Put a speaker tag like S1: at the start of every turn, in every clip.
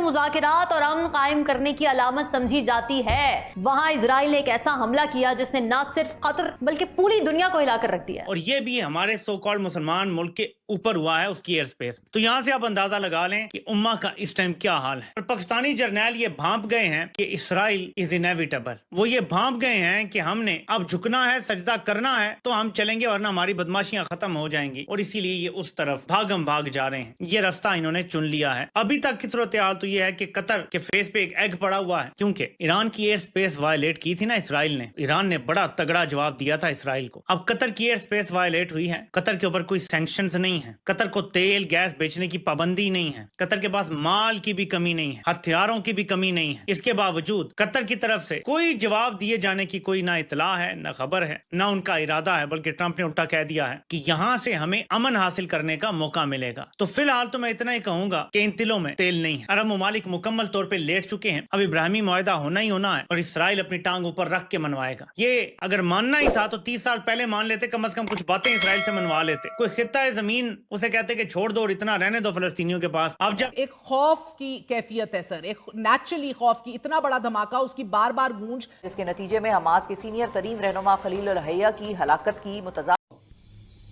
S1: मुज़ाकरात और अमन कायम करने की अलामत समझी जाती है, वहां इजराइल ने एक ऐसा हमला किया जिसने न सिर्फ कतर बल्कि पूरी दुनिया को हिलाकर रख दिया।
S2: और ये भी हमारे सो कॉल्ड मुसलमान मुल्क के ऊपर हुआ है, उसकी एयर स्पेस। तो यहाँ से आप अंदाजा लगा लें कि उम्मा का इस टाइम क्या हाल है। और पाकिस्तानी जर्नैल ये भांप गए हैं कि इसराइल इज इनएविटेबल। वो ये भांप गए हैं कि हमने अब झुकना है, सजदा करना है तो हम चलेंगे, वरना हमारी बदमाशियां खत्म हो जाएंगी। और इसीलिए ये उस तरफ भागम भाग जा रहे हैं। ये रास्ता इन्होंने चुन लिया है। अभी तक की सूरत हाल तो ये है कि कतर के फेस पे एक एग पड़ा हुआ है, क्योंकि ईरान की एयर स्पेस वायलेट की थी ना इसराइल ने। ईरान ने बड़ा तगड़ा जवाब दिया था इसराइल को। अब कतर की एयर स्पेस वायलेट हुई है। कतर के ऊपर कोई सैंक्शंस नहीं है। कतर को तेल गैस बेचने की पाबंदी नहीं है। कतर के पास माल की भी कमी नहीं है, हथियारों की भी कमी नहीं है। इसके बावजूद कतर की तरफ से कोई जवाब दिए जाने की कोई ना इतला है, ना खबर है, ना उनका इरादा है। बल्कि ट्रंप ने उल्टा कह दिया है कि यहां से हमें अमन हासिल करने का मौका मिलेगा। तो फिलहाल तो मैं इतना ही कहूंगा कि इन तिलों में तेल नहीं है। अरब ममालिक मुकम्मल तौर पर लेट चुके हैं। अब इब्राहिमी मुआहदा होना ही होना है और इसराइल अपनी टांग ऊपर रख के मनवाएगा। ये अगर मानना ही था तो 30 साल पहले मान लेते, कम से कम कुछ बातें इसराइल से मनवा लेते। कोई खित्ता है जमीन उसे कहते कि छोड़ दो और इतना रहने दो फलस्तीनियों के पास। अब जब
S3: एक खौफ की कैफियत है सर, एक नेचुरली खौफ की, इतना बड़ा धमाका, उसकी बार बार गूंज,
S4: जिसके नतीजे में हमास के सीनियर तरीन रहनुमा खलील अल हैया की हलाकत की मुतज़ा।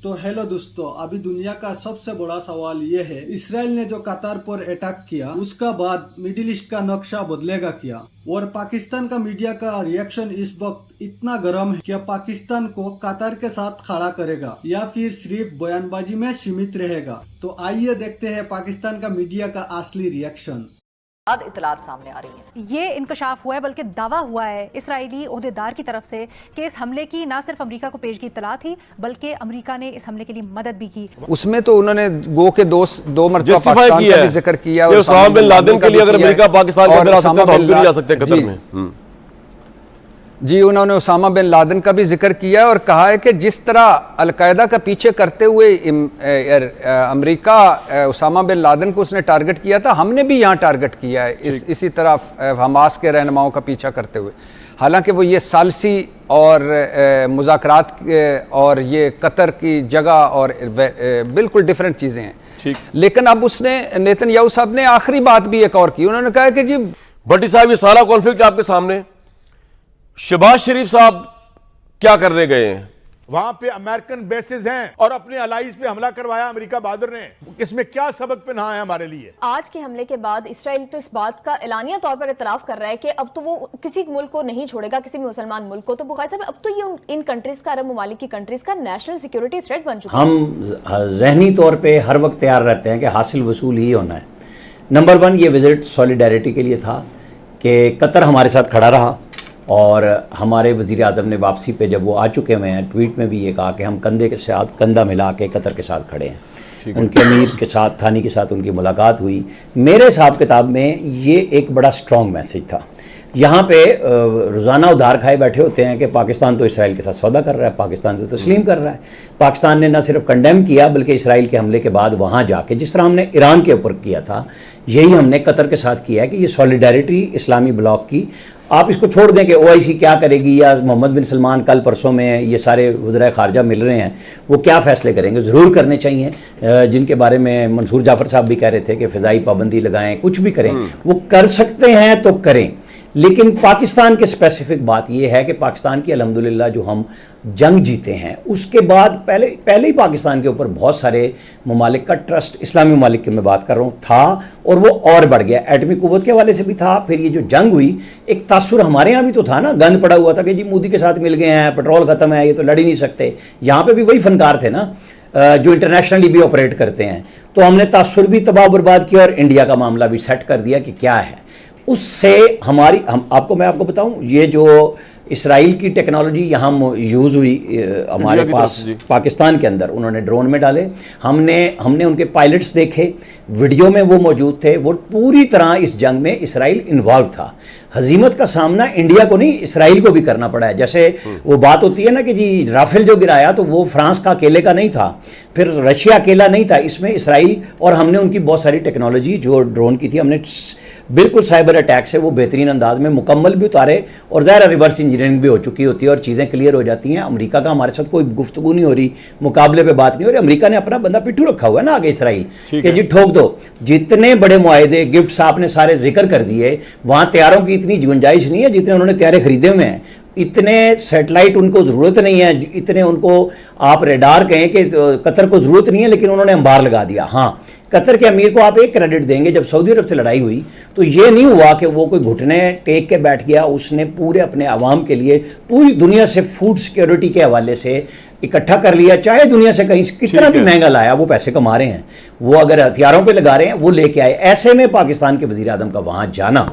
S5: तो हेलो दोस्तों, अभी दुनिया का सबसे बड़ा सवाल ये है, इसराइल ने जो कतार पर अटैक किया उसका बाद मिडिल ईस्ट का नक्शा बदलेगा क्या? और पाकिस्तान का मीडिया का रिएक्शन इस वक्त इतना गर्म है कि पाकिस्तान को कतार के साथ खड़ा करेगा या फिर सिर्फ बयानबाजी में सीमित रहेगा। तो आइए देखते हैं पाकिस्तान का मीडिया का असली रिएक्शन।
S4: इतलात सामने आ रही हैं।
S6: ये इंकशाफ हुआ है, बल्कि दावा हुआ है इसराइली ओहदेदार की तरफ से कि इस हमले की ना सिर्फ अमेरिका को पेशगी इतला थी, बल्कि अमेरिका ने इस हमले के लिए मदद भी की।
S7: उसमें तो उन्होंने गो के दो मरतबा
S8: पाकिस्तान का भी
S7: जिक्र किया।
S8: ओसामा बिन लादेन के लिए अगर अमेरिका पाकिस्तान के अंदर आ सकता है तो हम क्यों नहीं जा सकते कतर में?
S7: जी, उन्होंने ओसामा बिन लादेन का भी जिक्र किया और कहा है कि जिस तरह अलकायदा का पीछे करते हुए अमेरिका ओसामा बिन लादेन को उसने टारगेट किया था, हमने भी यहाँ टारगेट किया है इसी तरह हमास के रहनुमाओं का पीछा करते हुए। हालांकि वो ये सालसी और मुज़ाकरात और ये कतर की जगह और बिल्कुल डिफरेंट चीज़ें हैं। लेकिन अब उसने नेतन्याहू साहब ने आखिरी बात भी एक और की। उन्होंने कहा कि जी
S8: भट्टी साहब, ये सारा कॉन्फ्लिक्ट आपके सामने, शहबाज शरीफ साहब क्या करने गए हैं?
S9: वहां पे अमेरिकन बेसिस हैं और अपने अलाइज पे हमला करवाया अमेरिका बहादुर ने। इसमें क्या सबक पहना है हमारे लिए?
S10: आज के हमले के बाद इसराइल तो इस बात का एलानिया तौर पर इतराफ कर रहा है कि अब तो वो किसी मुल्क को नहीं छोड़ेगा, किसी भी मुसलमान मुल्क को। तो बुखारी साहब, अब तो ये इन कंट्रीज का, अरब ममालिक की कंट्रीज का नेशनल सिक्योरिटी थ्रेट बन चुका है।
S11: हम जहनी तौर पर हर वक्त तैयार रहते हैं कि हासिल वसूल ही होना है। नंबर 1, ये विजिट सॉलिडारिटी के लिए था कि कतर हमारे साथ खड़ा रहा और हमारे वज़ीर आज़म ने वापसी पे जब वो आ चुके हुए हैं, ट्वीट में भी ये कहा कि हम कंधे के साथ कंधा मिला के कतर के साथ खड़े हैं। उनके अमीर के साथ, थानी के साथ उनकी मुलाकात हुई। मेरे हिसाब किताब में ये एक बड़ा स्ट्रॉन्ग मैसेज था। यहाँ पे रोज़ाना उधार खाए बैठे होते हैं कि पाकिस्तान तो इसराइल के साथ सौदा कर रहा है, पाकिस्तान तो तस्लीम कर रहा है। पाकिस्तान ने न सिर्फ कंडेम किया बल्कि इसराइल के हमले के बाद वहाँ जाके, जिस तरह हमने ईरान के ऊपर किया था, यही हमने कतर के साथ किया है कि ये सॉलिडारिटी इस्लामी ब्लॉक की। आप इसको छोड़ दें कि OIC क्या करेगी या मोहम्मद बिन सलमान कल परसों में ये सारे वज़ीर ख़ारजा मिल रहे हैं, वो क्या फ़ैसले करेंगे, ज़रूर करने चाहिए। जिनके बारे में मंसूर जाफ़र साहब भी कह रहे थे कि फ़िज़ाई पाबंदी लगाएं, कुछ भी करें, वो कर सकते हैं तो करें। लेकिन पाकिस्तान के स्पेसिफिक बात यह है कि पाकिस्तान की अल्हम्दुलिल्लाह जो हम जंग जीते हैं उसके बाद पहले ही पाकिस्तान के ऊपर बहुत सारे ममालिक का ट्रस्ट, इस्लामी ममालिक की मैं बात कर रहा हूँ, था और वो और बढ़ गया। एटमी कुव्वत के हवाले से भी था। फिर ये जो जंग हुई, एक तासुर हमारे यहाँ भी तो था ना, गंद पड़ा हुआ था कि जी मोदी के साथ मिल गए हैं, पेट्रोल ख़त्म है, ये तो लड़ ही नहीं सकते। यहाँ पर भी वही फनकार थे ना जो इंटरनेशनली भी ऑपरेट करते हैं। तो हमने तासुर भी तबाह बर्बाद किया और इंडिया का मामला भी सेट कर दिया कि क्या है। उससे मैं आपको बताऊं, ये जो इसराइल की टेक्नोलॉजी यहाँ यूज़ हुई हमारे पास पाकिस्तान के अंदर, उन्होंने ड्रोन में डाले, हमने उनके पायलट्स देखे, वीडियो में वो मौजूद थे। वो पूरी तरह इस जंग में इसराइल इन्वॉल्व था। हजीमत का सामना इंडिया को नहीं, इसराइल को भी करना पड़ा है। जैसे वो बात होती है ना कि जी राफेल जो गिराया तो वो फ्रांस का अकेले का नहीं था, फिर रशिया अकेला नहीं था, इसमें इसराइल और हमने उनकी बहुत सारी टेक्नोलॉजी जो ड्रोन की थी हमने बिल्कुल साइबर अटैक से वो बेहतरीन अंदाज में मुकम्मल भी उतारे और ज़ाहिर रिवर्स इंजीनियरिंग भी हो चुकी होती है और चीज़ें क्लियर हो जाती हैं। अमेरिका का हमारे साथ कोई गुफ्तगू नहीं हो रही, मुकाबले पे बात नहीं हो रही। अमेरिका ने अपना बंदा पिट्ठू रखा हुआ है ना आगे इसराइल कि जी ठोक दो। जितने बड़े मुआहदे गिफ्ट्स आपने सारे जिक्र कर दिए, वहाँ तैयारों की इतनी गुंजाइश नहीं है जितने उन्होंने तैयारे खरीदे हुए हैं। इतने सैटेलाइट उनको ज़रूरत नहीं है, इतने उनको आप रेडार कहें कि कतर को ज़रूरत नहीं है, लेकिन उन्होंने अंबार लगा दिया। हाँ, कतर के अमीर को आप एक क्रेडिट देंगे, जब सऊदी अरब से लड़ाई हुई तो ये नहीं हुआ कि वो कोई घुटने टेक के बैठ गया, उसने पूरे अपने आवाम के लिए पूरी दुनिया से फूड सिक्योरिटी के हवाले से इकट्ठा कर लिया, चाहे दुनिया से कहीं किस तरह भी महंगा लाया, वो पैसे कमा रहे हैं। वो अगर हथियारों पे लगा रहे हैं वो लेके आए। ऐसे में पाकिस्तान के वज़ीर आज़म का वहाँ जाना,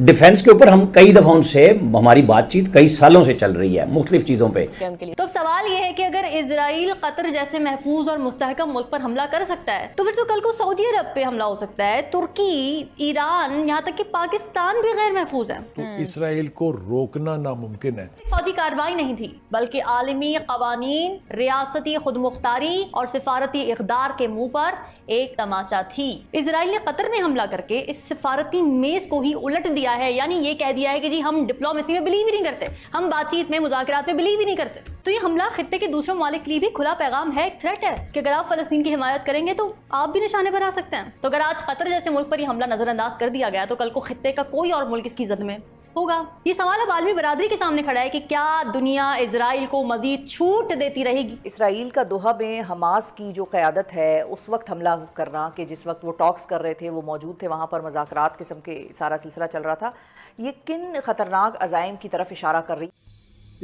S11: डिफेंस के ऊपर हम कई दफ़ा उनसे हमारी बातचीत कई सालों से चल रही है मुख्तलिफ चीज़ों पे।
S1: तो अब सवाल ये है कि अगर इजराइल कतर जैसे महफूज और मुस्तहकम मुल्क पर हमला कर सकता है तो फिर तो कल को सऊदी अरब पे हमला हो सकता है, तुर्की, ईरान, यहाँ तक कि पाकिस्तान भी गैर महफूज है।
S9: तो इसराइल को रोकना नामुमकिन है।
S1: फौजी कार्रवाई नहीं थी बल्कि आलमी कवानीन, रियासती खुदमुख्तारी और सिफारती इक़दार के मुंह पर एक तमाचा थी। इजराइल ने कतर में हमला करके इस सिफारती मेज को ही उलट दिया है, यानी ये कह दिया है कि जी हम डिप्लोमेसी में बिलीव ही नहीं करते, हम बातचीत में, मुज़ाकरात में बिलीव ही नहीं करते। तो ये हमला खित्ते के दूसरे ममालिक के लिए भी खुला पैगाम है, एक थ्रेट है कि अगर आप फलस्तीन की हिमायत करेंगे तो आप भी निशाने पर आ सकते हैं। तो अगर आज कतर जैसे मुल्क पर ये हमला नजरअंदाज कर दिया गया तो कल को खित्ते का कोई और मुल्क इसकी जद में होगा। ये सवाल अब आलमी बरादरी के सामने खड़ा है कि क्या दुनिया इजराइल को मजीद छूट देती रहेगी।
S4: इसराइल का दोहा में हमास की जो क़यादत है उस वक्त हमला करना, कि जिस वक्त वो टॉक्स कर रहे थे, वो मौजूद थे वहाँ पर, मुज़ाकरात किस्म के सारा सिलसिला चल रहा था, ये किन ख़तरनाक अज़ाइम की तरफ इशारा कर रही?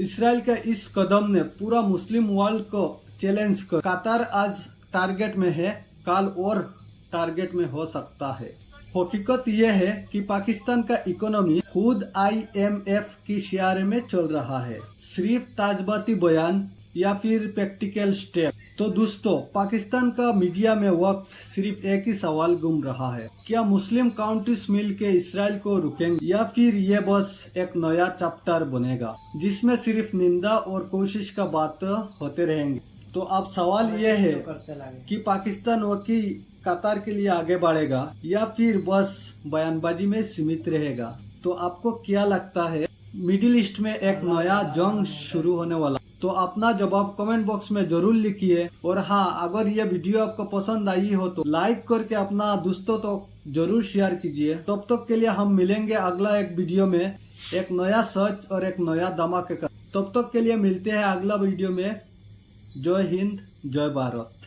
S5: इसराइल का इस कदम ने पूरा मुस्लिम वर्ल्ड को चैलेंज कर, कतर आज टारगेट में है, कल और टारगेट में हो सकता है। हकीकत यह है कि पाकिस्तान का इकोनॉमी खुद IMF की शेयर में चल रहा है, सिर्फ ताजबाती बयान या फिर प्रैक्टिकल स्टेप। तो दोस्तों, पाकिस्तान का मीडिया में वक्त सिर्फ एक ही सवाल घूम रहा है, क्या मुस्लिम काउंट्रीज मिल के इसराइल को रुकेंगे या फिर ये बस एक नया चैप्टर बनेगा जिसमें सिर्फ निंदा और कोशिश का बात होते रहेंगे। तो अब सवाल यह है कि पाकिस्तान वाकई कतार के लिए आगे बढ़ेगा या फिर बस बयानबाजी में सीमित रहेगा। तो आपको क्या लगता है, मिडिल ईस्ट में एक नया जंग शुरू होने वाला? तो अपना जवाब कमेंट बॉक्स में जरूर लिखिए। और हाँ, अगर ये वीडियो आपको पसंद आई हो तो लाइक करके अपना दोस्तों तो जरूर शेयर कीजिए। तब तक के लिए हम मिलेंगे अगला एक वीडियो में एक नया सर्च और एक नया धमाके का। तब तक के लिए मिलते हैं अगला वीडियो में। जय हिंद, जय भारत।